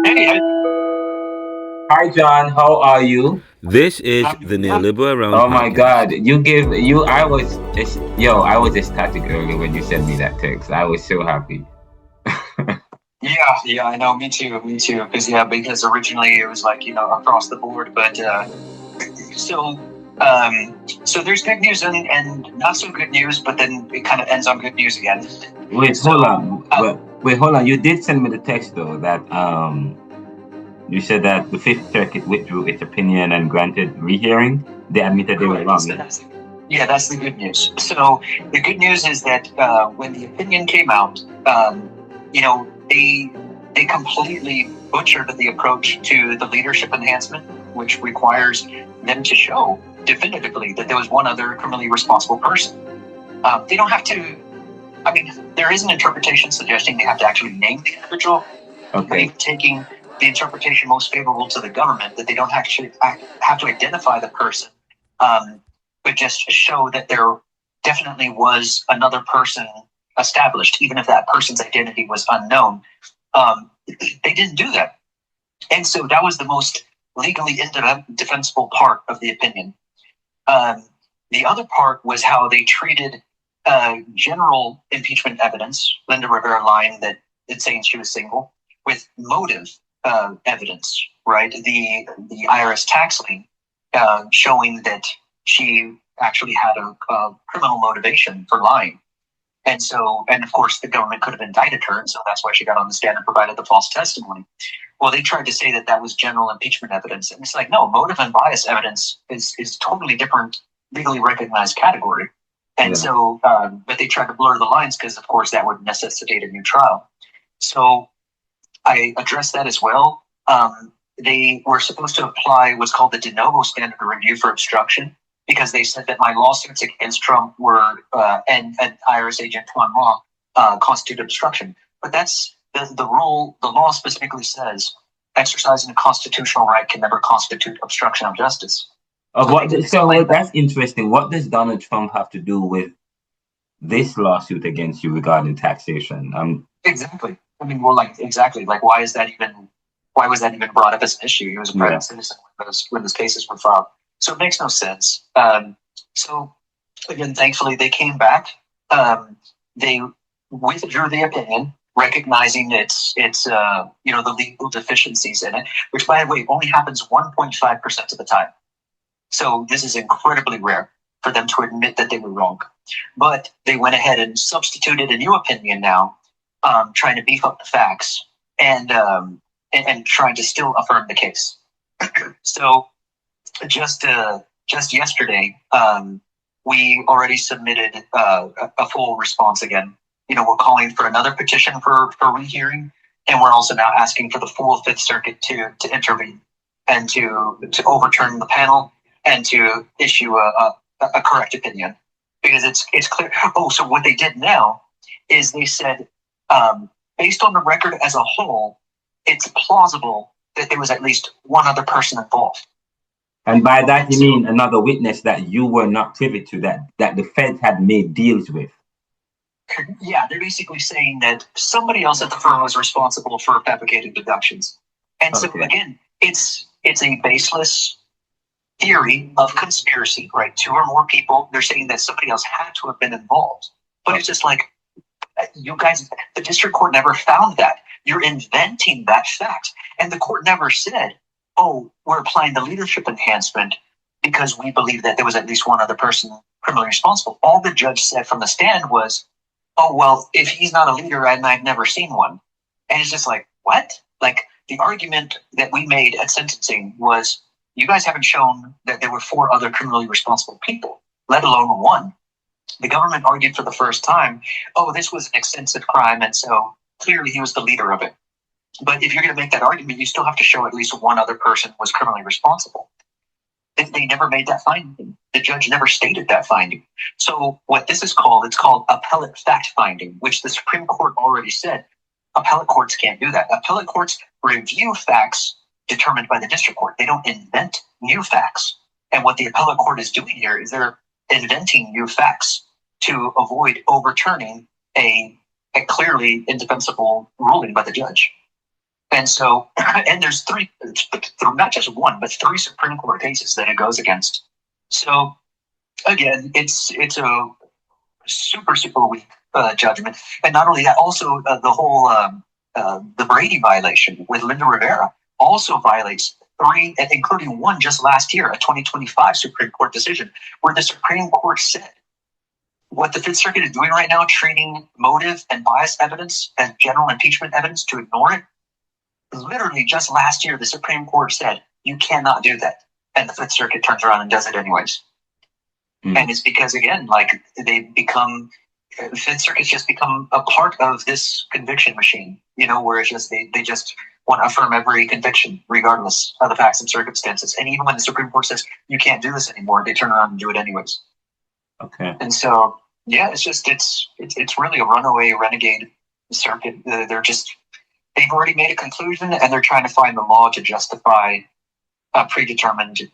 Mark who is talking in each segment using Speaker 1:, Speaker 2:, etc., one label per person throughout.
Speaker 1: Hey,
Speaker 2: Hi John, how are you?
Speaker 3: This is the Neoliberal Round
Speaker 2: Oh my God,
Speaker 3: Podcast.
Speaker 2: you give you. I was ecstatic earlier when you sent me that text. I was so happy.
Speaker 1: yeah, I know. Me too. Because originally it was like across the board, but so so there's good news and not so good news, but then it kind of ends on good news again.
Speaker 2: Wait,
Speaker 1: So
Speaker 2: hold on. Wait, hold on. You did send me the text though that you said that the Fifth Circuit withdrew its opinion and granted rehearing. They admitted they were wrong.
Speaker 1: Yeah, that's the good news. So the good news is that when the opinion came out, they completely butchered the approach to the leadership enhancement, which requires them to show definitively that there was one other criminally responsible person. They don't have to. I mean, there is an interpretation suggesting they have to actually name the individual.
Speaker 2: Okay.
Speaker 1: But taking the interpretation most favorable to the government, that they don't actually have to identify the person, but just show that there definitely was another person established, even if that person's identity was unknown. They didn't do that. And so that was the most legally indefensible part of the opinion. The other part was how they treated general impeachment evidence, Linda Rivera lying that it's saying she was single, with motive evidence, right? The IRS tax lien showing that she actually had a criminal motivation for lying. And of course, the government could have indicted her, and so that's why she got on the stand and provided the false testimony. Well, they tried to say that that was general impeachment evidence, and it's like, no, motive and bias evidence is totally different, legally recognized category. And but they tried to blur the lines because, of course, that would necessitate a new trial. So I addressed that as well. They were supposed to apply what's called the de novo standard of review for obstruction, because they said that my lawsuits against Trump were and IRS agent Juan Law constitute obstruction. But that's the rule. The law specifically says exercising a constitutional right can never constitute obstruction of justice.
Speaker 2: So that's interesting. What does Donald Trump have to do with this lawsuit against you regarding taxation?
Speaker 1: Exactly. I mean, exactly. Like, why was that even brought up as an issue? He was a private citizen when those cases were filed. So it makes no sense. So again, thankfully, they came back. They withdrew the opinion, recognizing it's the legal deficiencies in it, which, by the way, only happens 1.5% of the time. So this is incredibly rare for them to admit that they were wrong. But they went ahead and substituted a new opinion now, trying to beef up the facts and trying to still affirm the case. So just yesterday, we already submitted a full response again. We're calling for another petition for rehearing, and we're also now asking for the full Fifth Circuit to intervene and to overturn the panel and to issue a correct opinion, because it's clear. Oh, so what they did now is they said, based on the record as a whole, it's plausible that there was at least one other person involved.
Speaker 2: And by that you mean another witness that you were not privy to, that the Fed had made deals with.
Speaker 1: Yeah, they're basically saying that somebody else at the firm was responsible for fabricated deductions. And so again, it's a baseless theory of conspiracy, right? Two or more people, they're saying that somebody else had to have been involved. But it's just like, you guys, the district court never found that. You're inventing that fact. And the court never said, oh, we're applying the leadership enhancement because we believe that there was at least one other person criminally responsible. All the judge said from the stand was, oh, well, if he's not a leader and I've never seen one. And it's just like, what? Like, the argument that we made at sentencing was, you guys haven't shown that there were four other criminally responsible people, let alone one. The government argued for the first time, oh, this was an extensive crime, and so clearly he was the leader of it. But if you're going to make that argument, you still have to show at least one other person was criminally responsible. They never made that finding. The judge never stated that finding. So what this is called, it's called appellate fact finding, which the Supreme Court already said. Appellate courts can't do that. Appellate courts review facts determined by the district court. They don't invent new facts. And what the appellate court is doing here is they're inventing new facts to avoid overturning a clearly indefensible ruling by the judge. And so, and there's not just one, but three Supreme Court cases that it goes against. So again, it's a super, super weak judgment. And not only that, also the whole the Brady violation with Linda Rivera also violates three, including one just last year, a 2025 Supreme Court decision, where the Supreme Court said what the Fifth Circuit is doing right now, treating motive and bias evidence as general impeachment evidence to ignore it. Literally just last year, the Supreme Court said, you cannot do that. And the Fifth Circuit turns around and does it anyways. And it's because, again, like Fifth Circuit's just become a part of this conviction machine, where it's just, they just want to affirm every conviction, regardless of the facts and circumstances. And even when the Supreme Court says, you can't do this anymore, they turn around and do it anyways.
Speaker 2: Okay.
Speaker 1: And so, yeah, it's really a runaway renegade circuit. They've already made a conclusion, and they're trying to find the law to justify a predetermined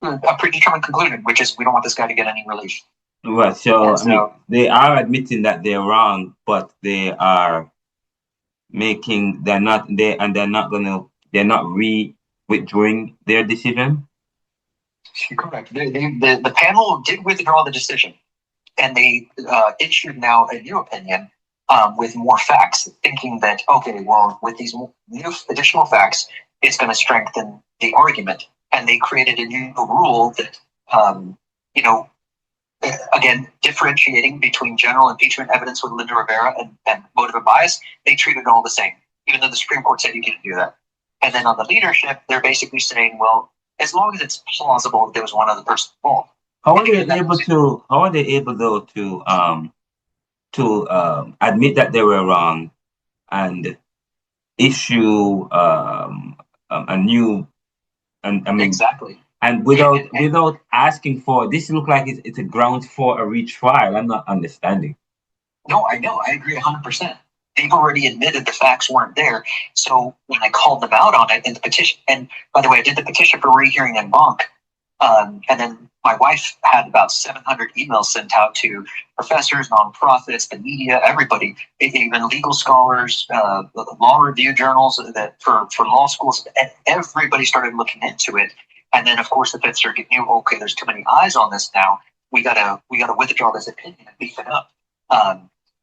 Speaker 1: conclusion, which is we don't want this guy to get any relief.
Speaker 2: Right. So, they are admitting that they're wrong, but they're not withdrawing their decision.
Speaker 1: Correct. The panel did withdraw the decision, and they issued now a new opinion with more facts, thinking that, okay, well, with these new additional facts, it's going to strengthen the argument. And they created a new rule that, again, differentiating between general impeachment evidence with Linda Rivera and motive and bias, they treat it all the same, even though the Supreme Court said you can't do that. And then on the leadership, they're basically saying, well, as long as it's plausible that there was one other person involved.
Speaker 2: How are they able though to admit that they were wrong and issue a new
Speaker 1: exactly.
Speaker 2: And without asking for this, look like it's a grounds for a retrial. I'm not understanding.
Speaker 1: No, I know. I agree 100%. They've already admitted the facts weren't there. So when I called them out on it in the petition, and by the way, I did the petition for rehearing en banc, and then my wife had about 700 emails sent out to professors, nonprofits, the media, everybody, even legal scholars, law review journals that for law schools, and everybody started looking into it. And then, of course, the Fifth Circuit knew, okay, there's too many eyes on this now. We gotta withdraw this opinion and beef it up.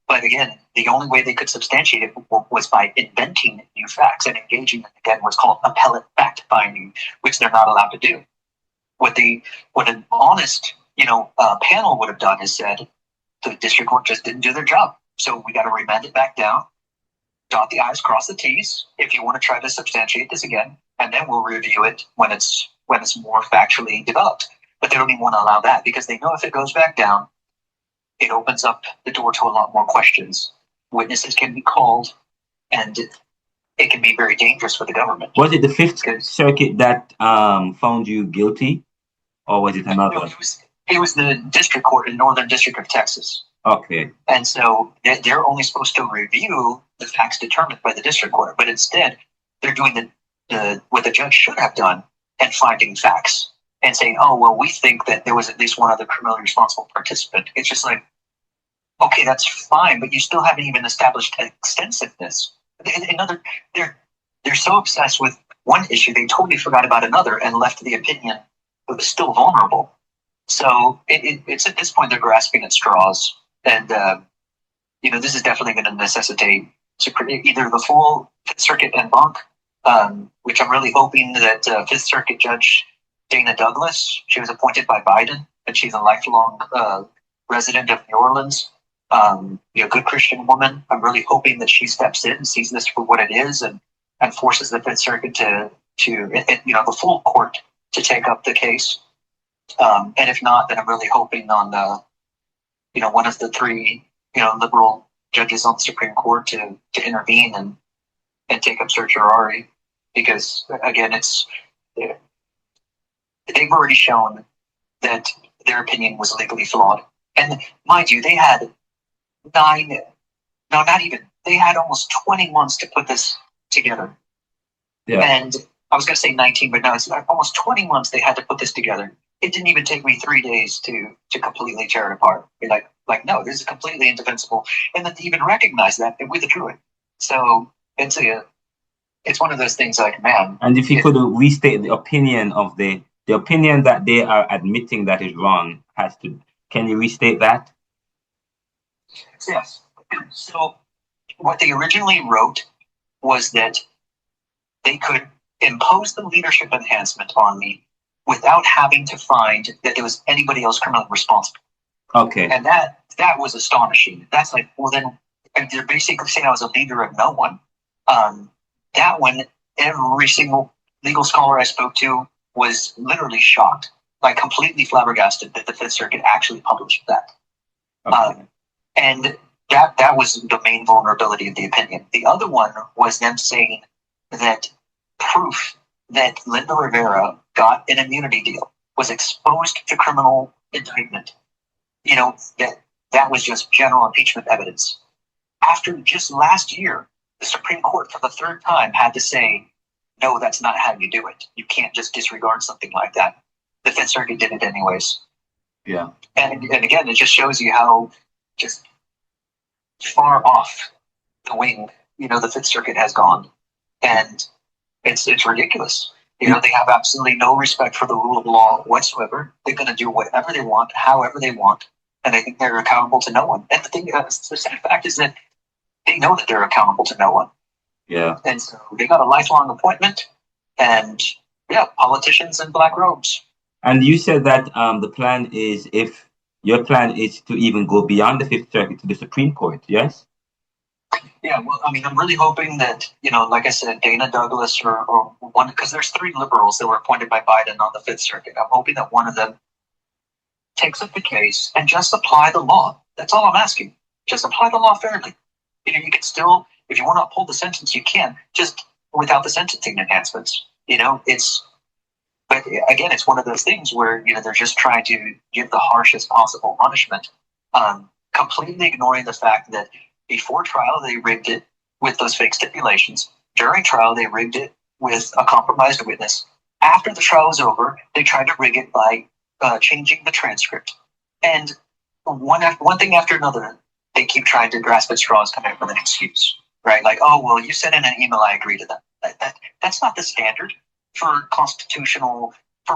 Speaker 1: But again, the only way they could substantiate it was by inventing new facts and engaging in, again, what's called appellate fact finding, which they're not allowed to do. What an honest, panel would have done is said the district court just didn't do their job. So we got to remand it back down, dot the I's, cross the T's, if you want to try to substantiate this again, and then we'll review it when it's more factually developed. But they don't even want to allow that because they know if it goes back down, it opens up the door to a lot more questions. Witnesses can be called, and it can be very dangerous for the government.
Speaker 2: Was it the Fifth Circuit that found you guilty, or was it another?
Speaker 1: No, it was the district court in Northern District of Texas.
Speaker 2: Okay.
Speaker 1: And so they're only supposed to review the facts determined by the district court, but instead they're doing what the judge should have done and finding facts and saying, oh, well, we think that there was at least one other criminally responsible participant. It's just like, okay, that's fine, but you still haven't even established extensiveness. They're so obsessed with one issue, they totally forgot about another and left the opinion that was still vulnerable. So it's at this point they're grasping at straws. And, this is definitely going to necessitate either the full Fifth Circuit en banc, which I'm really hoping that Fifth Circuit Judge Dana Douglas, she was appointed by Biden, and she's a lifelong resident of New Orleans, good Christian woman. I'm really hoping that she steps in and sees this for what it is and forces the Fifth Circuit to the full court to take up the case. And if not, then I'm really hoping on one of the three liberal judges on the Supreme Court to intervene and take up certiorari, because again, they've already shown that their opinion was legally flawed. And mind you, they had they had almost 20 months to put this together. Yeah. And I was going to say 19, but no, it's almost 20 months they had to put this together. It didn't even take me 3 days to completely tear it apart. Be like, no, this is completely indefensible. And then to even recognize that, they withdrew it. So it's it's one of those things like, man.
Speaker 2: And if you could restate the opinion of the opinion that they are admitting that is wrong can you restate that?
Speaker 1: Yes. So what they originally wrote was that they could impose the leadership enhancement on me without having to find that there was anybody else criminally responsible.
Speaker 2: Okay.
Speaker 1: And that was astonishing. That's like, well, then they're basically saying I was a leader of no one. That one, every single legal scholar I spoke to was literally shocked, like completely flabbergasted that the Fifth Circuit actually published that.
Speaker 2: Okay.
Speaker 1: And that was the main vulnerability of the opinion. The other one was them saying that proof that Linda Rivera got an immunity deal was exposed to criminal indictment. That was just general impeachment evidence. After just last year, the Supreme Court for the third time had to say, no, that's not how you do it. You can't just disregard something like that. The Fifth Circuit did it anyways.
Speaker 2: Yeah.
Speaker 1: And again, it just shows you how just far off the wing, the Fifth Circuit has gone. And it's ridiculous. They have absolutely no respect for the rule of law whatsoever. They're going to do whatever they want, however they want. And I think they're accountable to no one. And the sad fact is that they know that they're accountable to no one.
Speaker 2: Yeah.
Speaker 1: And so they got a lifelong appointment, and politicians in black robes.
Speaker 2: And you said that the plan is, if your plan is to even go beyond the Fifth Circuit to the Supreme Court, yes?
Speaker 1: Yeah, well, I mean, I'm really hoping that, like I said, Dana Douglas or one, because there's 3 liberals that were appointed by Biden on the Fifth Circuit. I'm hoping that one of them takes up the case and just apply the law. That's all I'm asking. Just apply the law fairly. You can still, if you want to uphold the sentence, you can, just without the sentencing enhancements. But again, it's one of those things where, they're just trying to give the harshest possible punishment, completely ignoring the fact that before trial, they rigged it with those fake stipulations. During trial, they rigged it with a compromised witness. After the trial was over, they tried to rig it by changing the transcript. And one thing after another, they keep trying to grasp at straws, coming up with an excuse, right? Like, oh, well, you sent in an email, I agree to that. That's not the standard for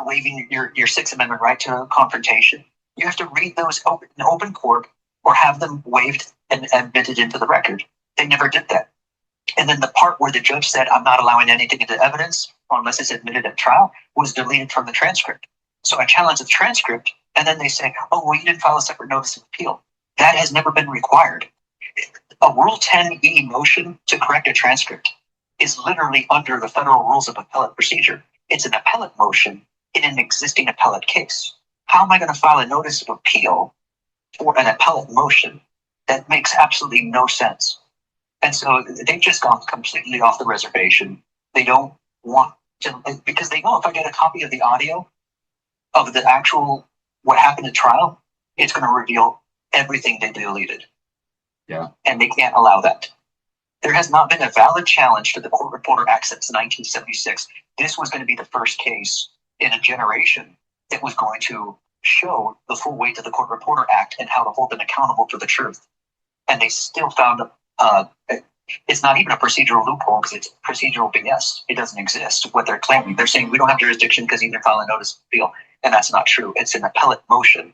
Speaker 1: waiving your Sixth Amendment right to confrontation. You have to read those in open court or have them waived and admitted into the record. They never did that. And then the part where the judge said, I'm not allowing anything into evidence unless it's admitted at trial, was deleted from the transcript. So I challenge the transcript, and then they say, oh, well, you didn't file a separate notice of appeal. That has never been required. A Rule 10e motion to correct a transcript is literally under the federal rules of appellate procedure. It's an appellate motion in an existing appellate case. How am I going to file a notice of appeal for an appellate motion? That makes absolutely no sense. And so they've just gone completely off the reservation. They don't want to, because they know if I get a copy of the audio of the actual what happened at trial, it's going to reveal everything they deleted.
Speaker 2: Yeah.
Speaker 1: And they can't allow that. There has not been a valid challenge to the Court Reporter Act since 1976. This was going to be the first case in a generation that was going to show the full weight of the Court Reporter Act and how to hold them accountable for the truth. And they still found it's not even a procedural loophole because it's procedural BS. It doesn't exist. What they're claiming, they're saying we don't have jurisdiction because you didn't file a notice of appeal. And that's not true. It's an appellate motion.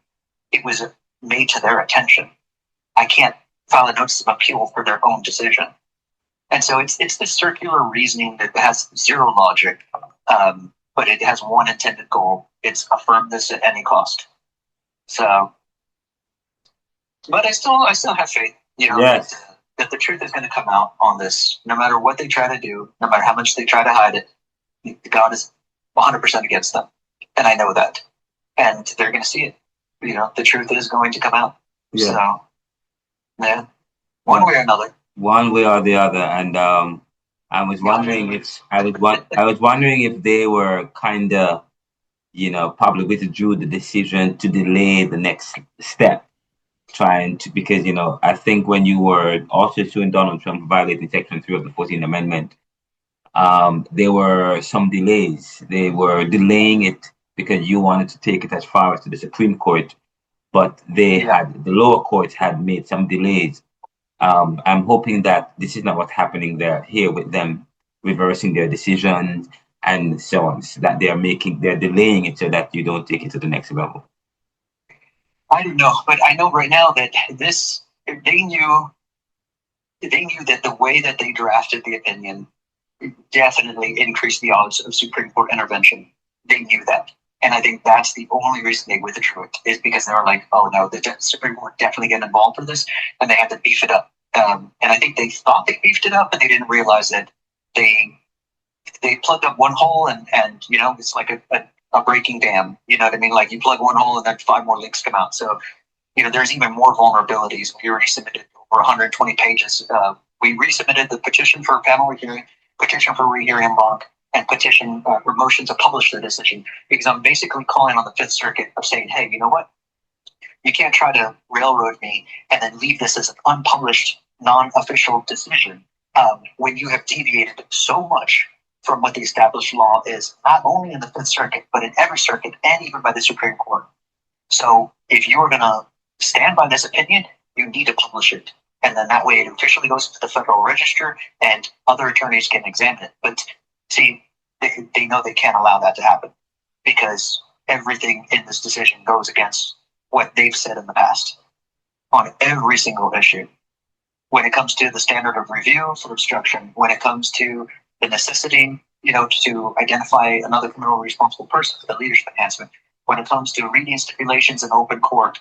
Speaker 1: It was made to their attention. I can't file a notice of appeal for their own decision. And so it's this circular reasoning that has zero logic, but it has one intended goal. It's affirm this at any cost. So, but I still have faith,
Speaker 2: Yes.
Speaker 1: that the truth is going to come out on this, no matter what they try to do, no matter how much they try to hide it. God is 100% against them, and I know that, and they're going to see it. The truth is going to come out.
Speaker 2: Yeah.
Speaker 1: So, yeah, one way or another.
Speaker 2: One way or the other, and I was wondering if they were kind of, probably withdrew the decision to delay the next step, because I think when you were also suing Donald Trump for violating Section 3 of the 14th Amendment, there were some delays. They were delaying it because you wanted to take it as far as to the Supreme Court, but the lower courts had made some delays. I'm hoping that this is not what's happening here with them, reversing their decisions and so on, so that they're delaying it so that you don't take it to the next level?
Speaker 1: I don't know, but I know right now that they knew that the way that they drafted the opinion definitely increased the odds of Supreme Court intervention. They knew that. And I think that's the only reason they withdrew it, is because they were like, oh no, the Supreme Court definitely get involved in this, and they had to beef it up. And I think they thought they beefed it up, but they didn't realize that they plugged up one hole, and it's like a breaking dam. You know what I mean? Like, you plug one hole and then 5 more leaks come out. So, there's even more vulnerabilities. We already submitted over 120 pages. We resubmitted the petition for panel rehearing, petition for rehearing en banc, and petition or motion to publish the decision, because I'm basically calling on the Fifth Circuit of saying, hey, you know what? You can't try to railroad me and then leave this as an unpublished, non-official decision when you have deviated so much from what the established law is, not only in the Fifth Circuit, but in every circuit and even by the Supreme Court. So if you're going to stand by this opinion, you need to publish it. And then that way it officially goes to the Federal Register and other attorneys can examine it. But see, they know they can't allow that to happen, because everything in this decision goes against what they've said in the past on every single issue. When it comes to the standard of review for obstruction, when it comes to the necessity, to identify another criminally responsible person for the leadership enhancement, when it comes to reading stipulations in open court,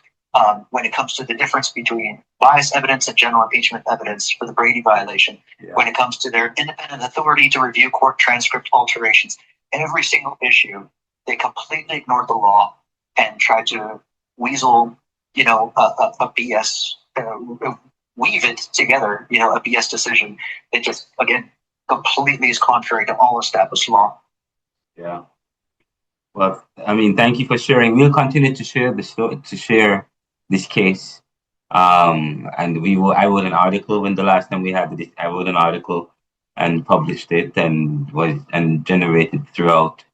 Speaker 1: when it comes to the difference between bias evidence and general impeachment evidence for the Brady violation, when it comes to their independent authority to review court transcript alterations, every single issue, they completely ignored the law and tried to weasel, a BS, weave it together, a BS decision. It just, again, completely is contrary to all established law.
Speaker 2: Yeah. Well, I mean, thank you for sharing. We'll continue to share this case. And I wrote an article when the last time we had this. I wrote an article and published it and generated throughout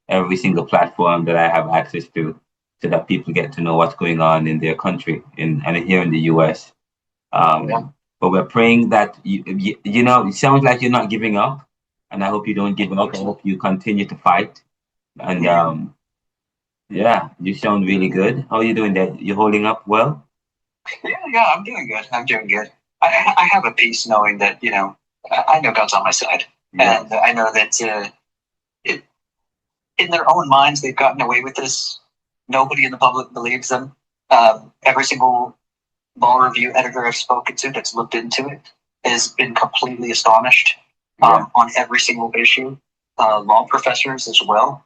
Speaker 2: every single platform that I have access to, so that people get to know what's going on in their country and here in the US. But we're praying that it sounds like you're not giving up, and I hope you don't give up. I hope you continue to fight. And you sound really good. How are you doing there? You holding up well?
Speaker 1: Yeah, I'm doing good. I have a peace knowing that, I know God's on my side. Yeah. And I know that in their own minds, they've gotten away with this. Nobody in the public believes them. Every single law review editor I've spoken to that's looked into it has been completely astonished on every single issue. Law professors as well.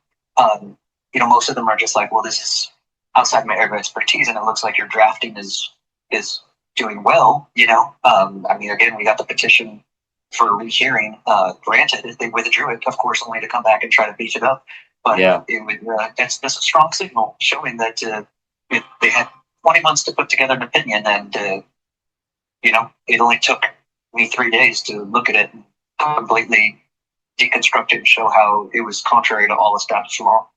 Speaker 1: Most of them are just like, well, this is outside my area of expertise, and it looks like your drafting is doing well. Again, we got the petition for rehearing granted. They withdrew it, of course, only to come back and try to beef it up. But that's a strong signal showing that they had 20 months to put together an opinion, and it only took me 3 days to look at it and completely deconstruct it and show how it was contrary to all established law.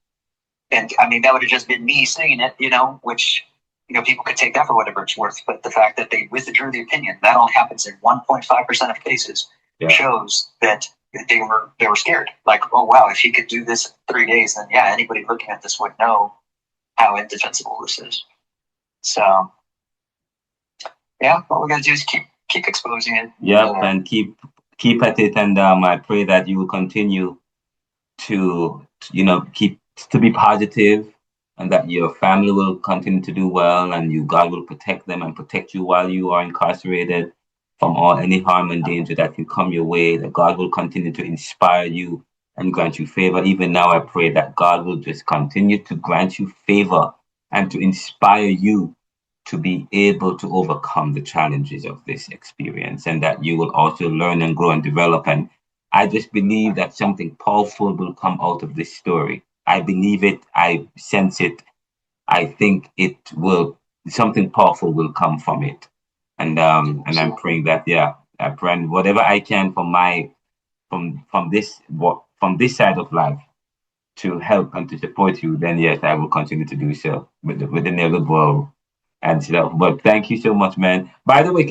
Speaker 1: And that would have just been me saying it, which people could take that for whatever it's worth. But the fact that they withdrew the opinion, that only happens in 1.5% of cases, shows that they were scared. Like, oh wow, if he could do this in 3 days, then anybody looking at this would know how indefensible this is. So, what we gotta do is keep exposing it.
Speaker 2: And keep at it, and I pray that you will continue to be positive, and that your family will continue to do well, and God will protect them and protect you while you are incarcerated from any harm and danger that can come your way. That God will continue to inspire you and grant you favor. Even now, I pray that God will just continue to grant you favor and to inspire you to be able to overcome the challenges of this experience, and that you will also learn and grow and develop. And I just believe that something powerful will come out of this story. I believe it. I sense it. I think something powerful will come from it. And I'm praying that, I pray whatever I can from this side of life to help and to support you, then yes, I will continue to do so with the neoliberal and stuff. But thank you so much, man. By the way,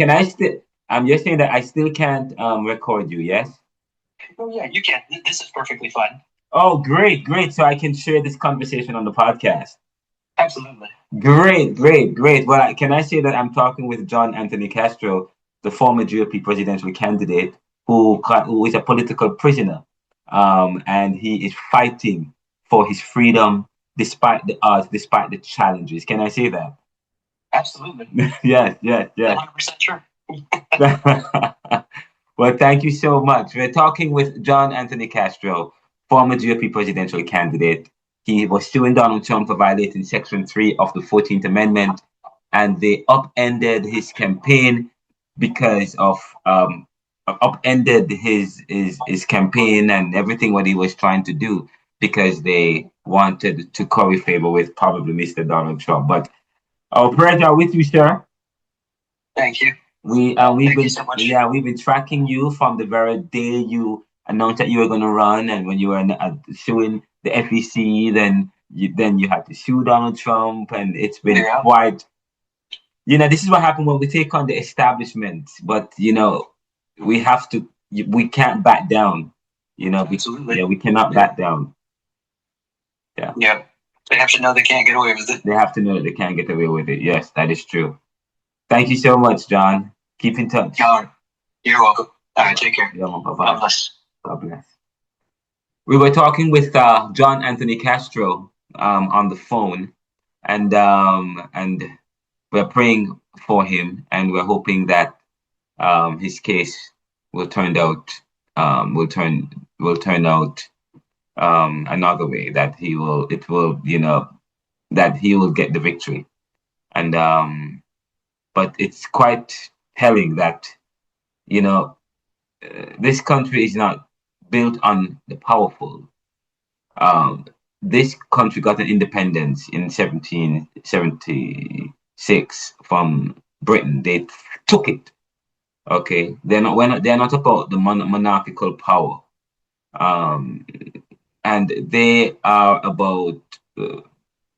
Speaker 2: I'm just saying that I still can't record you, yes?
Speaker 1: Oh yeah, you can. This is perfectly fine.
Speaker 2: Oh, great, great. So I can share this conversation on the podcast.
Speaker 1: Absolutely.
Speaker 2: Great, great, great. Well, can I say that I'm talking with John Anthony Castro, the former GOP presidential candidate who is a political prisoner, and he is fighting for his freedom despite the odds, despite the challenges. Can I say that?
Speaker 1: Absolutely.
Speaker 2: Yes, yes, yes.
Speaker 1: 100% sure.
Speaker 2: Well, thank you so much. We're talking with John Anthony Castro, former GOP presidential candidate. He was suing Donald Trump for violating Section 3 of the 14th Amendment, and they upended his campaign because of upended his campaign and everything what he was trying to do because they wanted to curry favor with probably Mr. Donald Trump. But our prayers are with you, sir.
Speaker 1: Thank you.
Speaker 2: We've
Speaker 1: Thank
Speaker 2: been
Speaker 1: you so much.
Speaker 2: we've been tracking you from the very day you announced that you were going to run, and when you were suing the FEC, then you had to sue Donald Trump, and it's been quite. This is what happened when we take on the establishment, but we have to. We can't back down.
Speaker 1: Absolutely.
Speaker 2: We cannot back down. Yeah.
Speaker 1: Yeah. They have to know they can't get away with it.
Speaker 2: They have to know that they can't get away with it. Yes, that is true. Thank you so much, John. Keep in touch.
Speaker 1: You're welcome. All right, take care.
Speaker 2: Yeah, bye-bye.
Speaker 1: God bless.
Speaker 2: God bless. We were talking with John Anthony Castro on the phone, and we're praying for him, and we're hoping that his case will turn out another way, that he will get the victory, and but it's quite telling that this country is not built on the powerful. This country got an independence in 1776 from Britain. They took it. Okay, they're not about the monarchical power, and they are about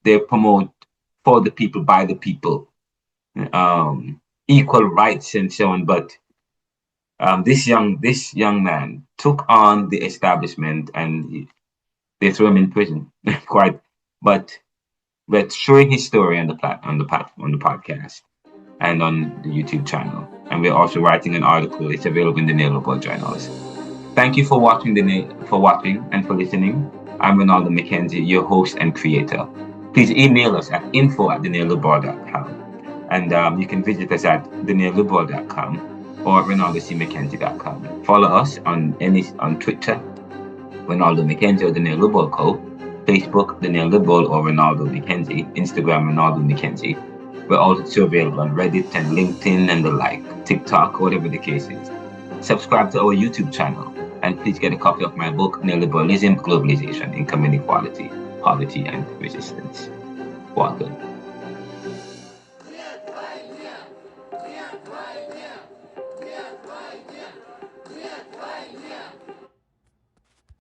Speaker 2: they promote for the people by the people, equal rights and so on. But this young man took on the establishment, and they threw him in prison. But we're showing his story on the podcast and on the YouTube channel, and we're also writing an article. It's available in the Neoliberal Journals. Thank you for watching and for listening. I'm Ronaldo McKenzie, your host and creator. Please email us at info@theneoliberal.com, and you can visit us at theneoliberal.com or ronaldocmckenzie.com. Follow us on Twitter, Ronaldo McKenzie or the Neoliberal Co. Facebook, the Neoliberal or Ronaldo McKenzie. Instagram, Ronaldo McKenzie. We're also available on Reddit and LinkedIn and the like, TikTok, whatever the case is. Subscribe to our YouTube channel, and please get a copy of my book, Neoliberalism, Globalization, Income Inequality, Poverty and Resistance. Welcome.